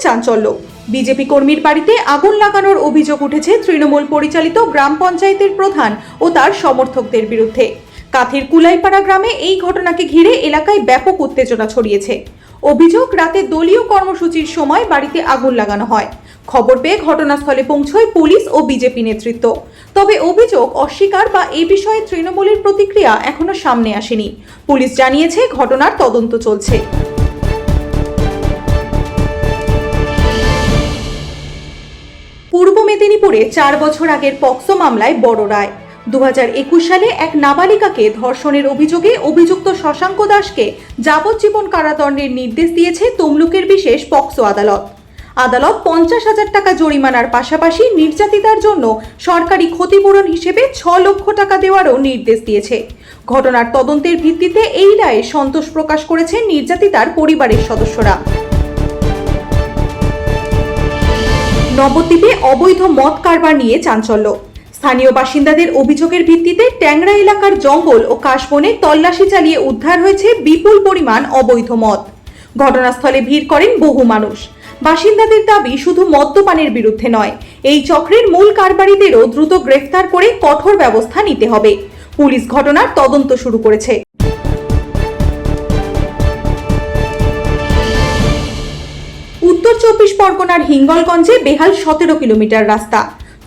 চাঞ্চল্য। বিজেপি কর্মীর বাড়িতে আগুন লাগানোর অভিযোগ উঠেছে তৃণমূল পরিচালিত গ্রাম পঞ্চায়েতের প্রধান ও তার সমর্থকদের বিরুদ্ধে। কাথির কুলাইপাড়া গ্রামে এই ঘটনাকে ঘিরে এলাকায় ব্যাপক উত্তেজনা ছড়িয়েছে। অভিযোগ, রাতে দলীয় কর্মসূচির সময় বাড়িতে আগুন লাগানো হয়। খবর পেয়ে ঘটনাস্থলে পৌঁছয় পুলিশ ও বিজেপি নেতৃত্ব। তবে অভিযোগ অস্বীকার বা এই বিষয়ে তৃণমূলের প্রতিক্রিয়া এখনো সামনে আসেনি। পুলিশ জানিয়েছে ঘটনার তদন্ত চলছে। পূর্ব মেদিনীপুরে 4 বছর আগের পক্সো মামলায় বড় রায়। 2021 সালে এক নাবালিকাকে ধর্ষণের অভিযোগে অভিযুক্ত শশাঙ্ক দাসকে যাবজ্জীবন কারাদণ্ডের নির্দেশ দিয়েছে তমলুকের বিশেষ পক্সো আদালত। আদালত 50,000 টাকা জরিমানার পাশাপাশি নির্যাতিতার জন্য সরকারি ক্ষতিপূরণ হিসেবে 6 লক্ষ টাকা দেওয়ারও নির্দেশ দিয়েছে। ঘটনার তদন্তের ভিত্তিতে এই রায়ে সন্তোষ প্রকাশ করেছেন নির্যাতিতার পরিবারের সদস্যরা। নবদ্বীপে অবৈধ মদ কারবার নিয়ে চাঞ্চল্য। স্থানীয় বাসিন্দাদের অভিযোগের ভিত্তিতে ট্যাংরা এলাকার জঙ্গল ও কাশবনে তল্লাশি চালিয়ে উদ্ধার হয়েছে বিপুল পরিমাণ অবৈধ মদ। ঘটনাস্থলে ভিড় করেন বহু মানুষ। বাসিন্দাদের দাবি, শুধু মদ্যপানের বিরুদ্ধে নয়, এই চক্রের মূল কারবারিদেরও দ্রুত গ্রেফতার করে কঠোর ব্যবস্থা নিতে হবে। পুলিশ ঘটনার তদন্ত শুরু করেছে। উত্তর 24 পরগনার হিঙ্গলগঞ্জে বেহাল 17 কিলোমিটার রাস্তা,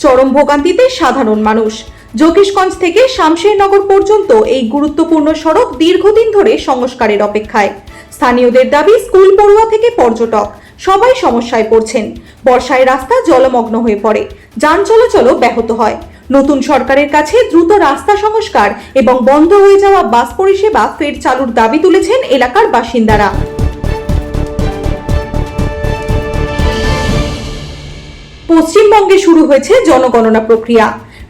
চরম ভোগান্তিতে সাধারণ মানুষ। যোগেশগঞ্জ থেকে শামশেরনগর পর্যন্ত এই গুরুত্বপূর্ণ সড়ক দীর্ঘদিন ধরে সংস্কারের অপেক্ষায়। স্থানীয়দের দাবি, স্কুল পড়ুয়া থেকে পর্যটক সবাই সমস্যায় পড়ছেন। বর্ষায় রাস্তা জলমগ্ন হয়ে পড়ে, যান চলাচলও ব্যাহত হয়। নতুন সরকারের কাছে দ্রুত রাস্তা সংস্কার এবং বন্ধ হয়ে যাওয়া বাস পরিষেবা ফের চালুর দাবি তুলেছেন এলাকার বাসিন্দারা। পশ্চিমবঙ্গে শুরু হয়েছে জনগণনা প্রক্রিয়া।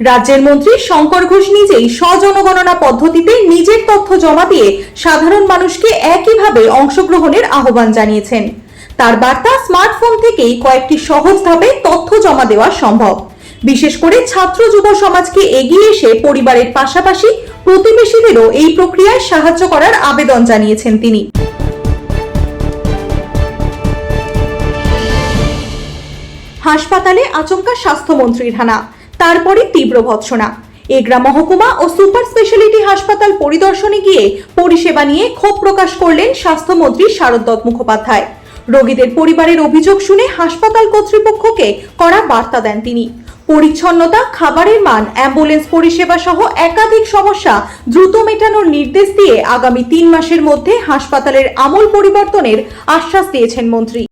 রাজ্যের মন্ত্রী শঙ্কর ঘোষ নিজেই স্বজনগণনা পদ্ধতিতে নিজের তথ্য জমা দিয়ে সাধারণ মানুষকে একইভাবে অংশগ্রহণের আহ্বান জানিয়েছেন। তার বার্তা, স্মার্টফোন থেকেই কয়েকটি সহজ ধাপে তথ্য জমা দেওয়া সম্ভব। বিশেষ করে ছাত্র যুব সমাজকে এগিয়ে এসে পরিবারের পাশাপাশি প্রতিবেশীদেরও এই প্রক্রিয়ায় সাহায্য করার আবেদন জানিয়েছেন তিনি। হাসপাতালে আচমকা স্বাস্থ্যমন্ত্রীর হানা, তারপরে তীব্র ভৎসনা। এগরা মহকুমা ও সুপার স্পেশালিটি হাসপাতাল পরিদর্শনে গিয়ে পরিষেবা নিয়ে ক্ষোভ প্রকাশ করলেন স্বাস্থ্যমন্ত্রী শারদ দত্ত মুখোপাধ্যায়। রোগীদের পরিবারের অভিযোগ শুনে হাসপাতাল কর্তৃপক্ষকে কড়া বার্তা দেন তিনি। পরিচ্ছন্নতা, খাবারের মান, অ্যাম্বুলেন্স পরিষেবা সহ একাধিক সমস্যা দ্রুত মেটানোর নির্দেশ দিয়ে আগামী 3 মাসের মধ্যে হাসপাতালের আমূল পরিবর্তনের আশ্বাস দিয়েছেন মন্ত্রী।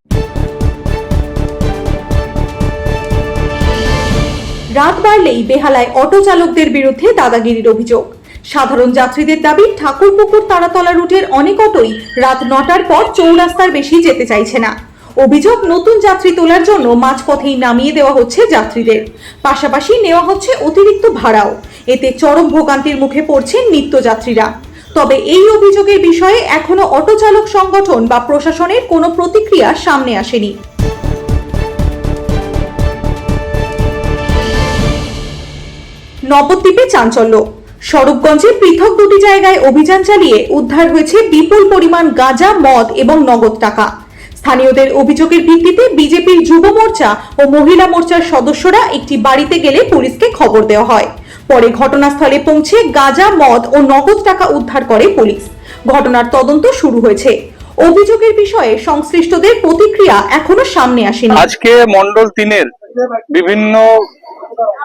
রাত বাড়লেই বেহালায় অটো চালকদের বিরুদ্ধে দাদাগিরির অভিযোগ। সাধারণ যাত্রীদের দাবি, ঠাকুরপুকুর তারাতলা রুটের অনেক অটোই রাত 9টার পর চৌরাস্তার বেশি যেতে চাইছে না। অভিযোগ, নতুন যাত্রী তোলার জন্য মাঝপথেই নামিয়ে দেওয়া হচ্ছে যাত্রীদের, পাশাপাশি নেওয়া হচ্ছে অতিরিক্ত ভাড়াও। এতে চরম ভোগান্তির মুখে পড়ছেন নিত্যযাত্রীরা। তবে এই অভিযোগের বিষয়ে এখনো অটো চালক সংগঠন বা প্রশাসনের কোনো প্রতিক্রিয়া সামনে আসেনি। নবদ্বীপে চাঞ্চল্য। স্বরূপগঞ্জে পৃথক 2টি জায়গায় অভিযান চালিয়ে উদ্ধার হয়েছে বিপুল পরিমাণ গাঁজা, মদ এবং নগদ টাকা। স্থানীয়দের অভিযোগের ভিত্তিতে বিজেপির যুব মোর্চা ও মহিলা মোর্চার সদস্যরা একটি বাড়িতে গেলে পুলিশকে খবর দেওয়া হয়। পরে ঘটনাস্থলে পৌঁছে গাঁজা, মদ ও নগদ টাকা উদ্ধার করে পুলিশ। ঘটনার তদন্ত শুরু হয়েছে। অভিযোগের বিষয়ে সংশ্লিষ্টদের প্রতিক্রিয়া এখনো সামনে আসেনি। আজকে মন্ডল 3-এর বিভিন্ন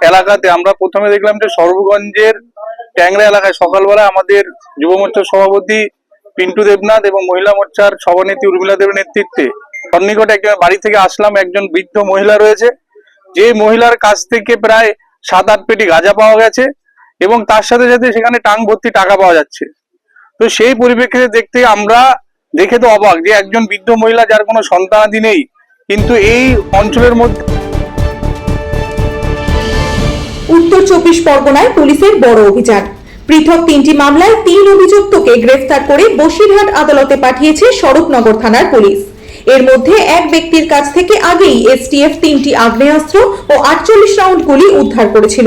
এলাকাতে আমরা প্রথমে দেখলাম যে সর্বগঞ্জের ট্যাংরা এলাকায় সকালবেলা আমাদের যুব মোর্চার সভাপতি পিন্টু দেবনাথ এবং মহিলা মোর্চার সভানেত্রী উর্মিলা দেবের নেতৃত্বে সন্নিকটে একজন বাড়ি থেকে আসলাম। একজন বৃদ্ধ মহিলা রয়েছে, যে মহিলার কাছ থেকে প্রায় 7-8 পেটি গাঁজা পাওয়া গেছে এবং তার সাথে সাথে সেখানে টাং ভর্তি টাকা পাওয়া যাচ্ছে। তো সেই পরিপ্রেক্ষিতে দেখতে আমরা দেখে তো অবাক যে একজন বৃদ্ধ মহিলা যার কোনো সন্তানাদি নেই, কিন্তু এই অঞ্চলের মধ্যে। উত্তর 24 পরগনায় পুলিশের বড় অভিযান। পৃথক 3টি মামলায় 3 অভিযুক্তকে গ্রেফতার করে বসিরহাট আদালতে পাঠিয়েছে স্বরূপনগর থানার পুলিশ। এর মধ্যে এক ব্যক্তির কাছ থেকে আগেই এসটিএফ 3টি আগ্নেয়াস্ত্র ও 48 রাউন্ড গুলি উদ্ধার করেছিল।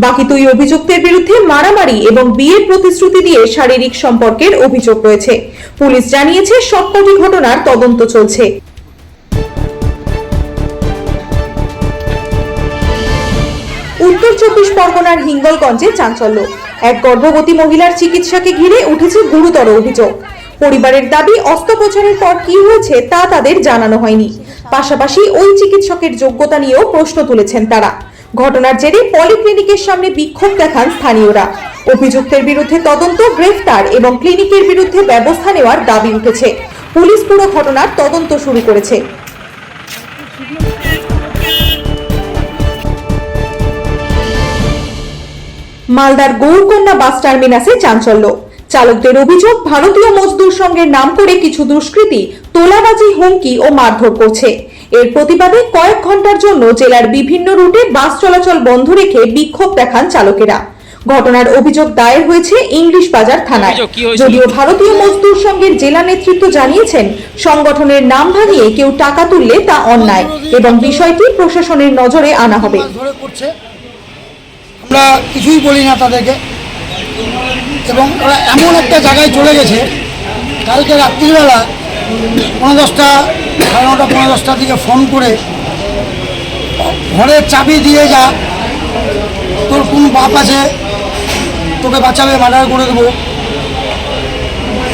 বাকি 2 অভিযুক্তের বিরুদ্ধে মারামারি এবং বিয়ের প্রতিশ্রুতি দিয়ে শারীরিক সম্পর্কের অভিযোগ রয়েছে। পুলিশ জানিয়েছে সবকটি ঘটনার তদন্ত চলছে। পরগনার হিঙ্গলগঞ্জে চাঞ্চল্য। এক গর্ভবতী মহিলার চিকিৎসাকে ঘিরে উঠেছে গুরুতর অভিযোগ। পরিবারের দাবি, অস্ত্রোপচারের পর কি হয়েছে তা তাদের জানানো হয়নি। পাশাপাশি ওই চিকিৎসকের যোগ্যতা নিয়েও প্রশ্ন তুলেছেন তারা। ঘটনার জেরে পলিক্লিনিকের সামনে বিক্ষোভ দেখান স্থানীয়রা। অভিযুক্তের বিরুদ্ধে তদন্ত, গ্রেফতার এবং ক্লিনিকের বিরুদ্ধে ব্যবস্থা নেওয়ার দাবি উঠেছে। পুলিশ পুরো ঘটনার তদন্ত শুরু করেছে। মালদার গৌরকন্যা বাস টার্মিনাসে চাঞ্চল্য। চালকদের অভিযোগ, ভারতীয় মজদুর সংঘের নাম করে কিছু দুষ্কৃতী তোলাবাজি, হুমকি ও মারধর করছে। এর প্রতিবাদে কয়েক ঘন্টার জন্য জেলার বিভিন্ন রুটে বাস চলাচল বন্ধ রেখে বিক্ষোভ দেখান চালকেরা। ঘটনার অভিযোগ দায়ের হয়েছে ইংলিশ বাজার থানায়। যদিও ভারতীয় মজদুর সংঘের জেলা নেতৃত্ব জানিয়েছেন, সংগঠনের নাম ভাঙিয়ে কেউ টাকা তুললে তা অন্যায় এবং বিষয়টি প্রশাসনের নজরে আনা হবে। আমরা কিছুই বলি না তাদেরকে, এবং ওরা এমন একটা জায়গায় চলে গেছে, কালকে রাত্রিবেলা 9:10 সাড়ে 9টা 9:10টার দিকে ফোন করে ঘরের চাবি দিয়ে যা, তোর কোন বাপ আছে, তোকে বাঁচাবে, মার্ডার করে দেবো।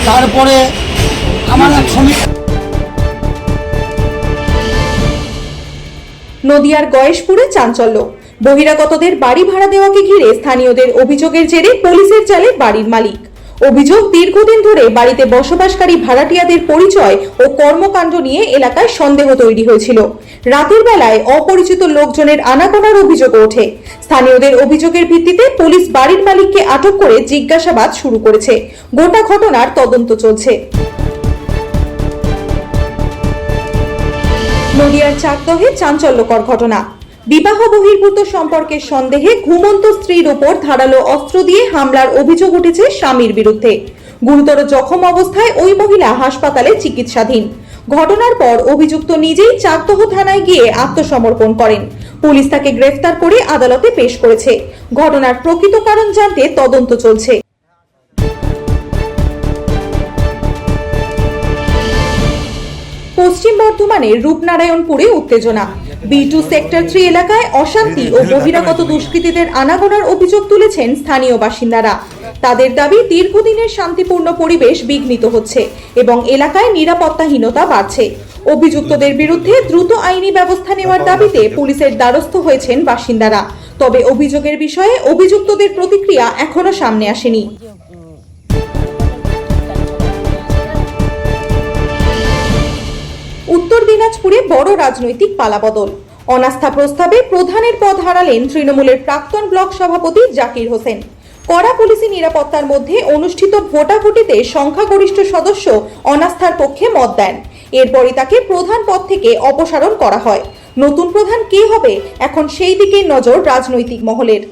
তারপরে আমার এক শ্রমিক। নদিয়ার গয়েশপুরে চাঞ্চল্য। বহিরাগতদের বাড়ি ভাড়া দেওয়াকে ঘিরে স্থানীয়দের অভিযোগের জেরে পুলিশের জালে বাড়ির মালিক। অভিযোগ, দীর্ঘদিন ধরে বাড়িতে বসবাসকারী ভাড়াটিয়াদের পরিচয় ও কর্মকাণ্ড নিয়ে এলাকায় সন্দেহ তৈরি হয়েছিল। রাতের বেলায় অপরিচিত লোকজনের আনাগোনার অভিযোগ ওঠে। স্থানীয়দের অভিযোগের ভিত্তিতে পুলিশ বাড়ির মালিককে আটক করে জিজ্ঞাসাবাদ শুরু করেছে। গোটা ঘটনার তদন্ত চলছে। নদিয়ার চাকদহে চাঞ্চল্যকর ঘটনা। বিবাহ বহির্ভূত সম্পর্কের সন্দেহে ঘুমন্ত স্ত্রীর ওপর ধারালো অস্ত্র দিয়ে হামলার অভিযোগ উঠেছে স্বামীর বিরুদ্ধে। গুরুতর জখম অবস্থায় ওই মহিলা হাসপাতালে চিকিৎসাধীন। ঘটনার পর অভিযুক্ত নিজেই চাকদহ থানায় গিয়ে আত্মসমর্পণ করেন। পুলিশ তাকে গ্রেফতার করে আদালতে পেশ করেছে। ঘটনার প্রকৃত কারণ জানতে তদন্ত চলছে। পশ্চিম বর্ধমানের রূপনারায়ণপুরে উত্তেজনা। B2 সেক্টর 3 এলাকায় অশান্তি ও বহিরাগত দুষ্কৃতীদের আনাগোনার অভিযোগ তুলেছেন স্থানীয় বাসিন্দারা। তাদের দাবি, দীর্ঘদিনের শান্তিপূর্ণ পরিবেশ বিঘ্নিত হচ্ছে এবং এলাকায় নিরাপত্তাহীনতা বাড়ছে। অভিযুক্তদের বিরুদ্ধে দ্রুত আইনি ব্যবস্থা নেওয়ার দাবিতে পুলিশের দ্বারস্থ হয়েছেন বাসিন্দারা। তবে অভিযোগের বিষয়ে অভিযুক্তদের প্রতিক্রিয়া এখনো সামনে আসেনি। উত্তর দিনাজপুরে বড় রাজনৈতিক পালাবদল। অনাস্থা প্রস্তাবে প্রধানের পদ হারালেন তৃণমূলের প্রাক্তন ব্লক সভাপতি জাকির হোসেন। কড়া পুলিশি নিরাপত্তার মধ্যে অনুষ্ঠিত ভোটাভুটিতে সংখ্যাগরিষ্ঠ সদস্য অনাস্থার পক্ষে মত দেন। এরপরই তাকে প্রধান পদ থেকে অপসারণ করা হয়। নতুন প্রধান কে হবে, এখন সেই দিকে নজর রাজনৈতিক মহলের।